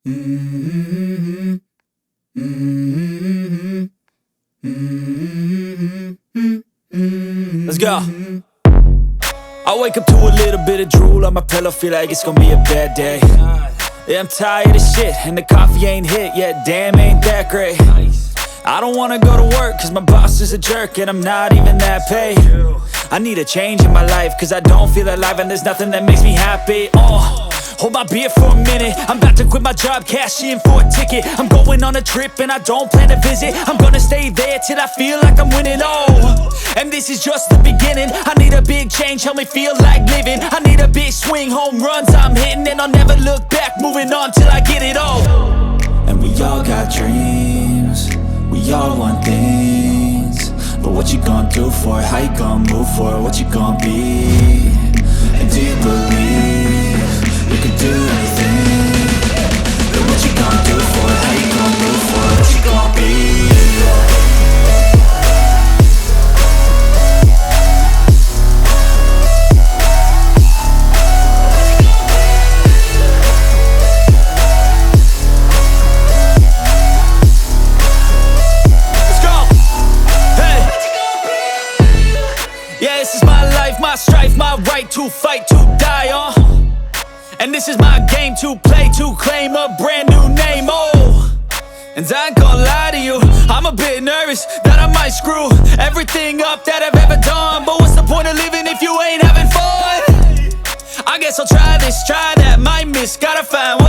Mm-hmm. Mm-hmm. Mm-hmm. Let's go. I wake up to a little bit of drool on my pillow, feel like it's gonna be a bad day. Yeah, I'm tired of shit, and the coffee ain't hit yet, damn, ain't that great. I don't wanna go to work, cause my boss is a jerk, and I'm not even that paid. I need a change in my life, cause I don't feel alive, and there's nothing that makes me happy. Hold my beer for a minute, I'm about to quit my job, cash in for a ticket. I'm going on a trip and I don't plan to visit. I'm gonna stay there till I feel like I'm winning, and this is just the beginning. I need a big change, help me feel like living. I need a big swing, home runs I'm hitting, and I'll never look back, moving on till I get it all. And we all got dreams, we all want things, but what you gonna do for it? How you gonna move for it? What you gonna be? And do you believe you can do anything? But what you gonna do for it? How you gonna move for it? What you gonna be? Let's go! Hey! Yeah, this is my life, my strife, my right to fight, to die, and this is my game to play, to claim a brand new name, and I ain't gonna lie to you, I'm a bit nervous that I might screw everything up that I've ever done. But what's the point of living if you ain't having fun? I guess I'll try this, try that, might miss, gotta find what I'm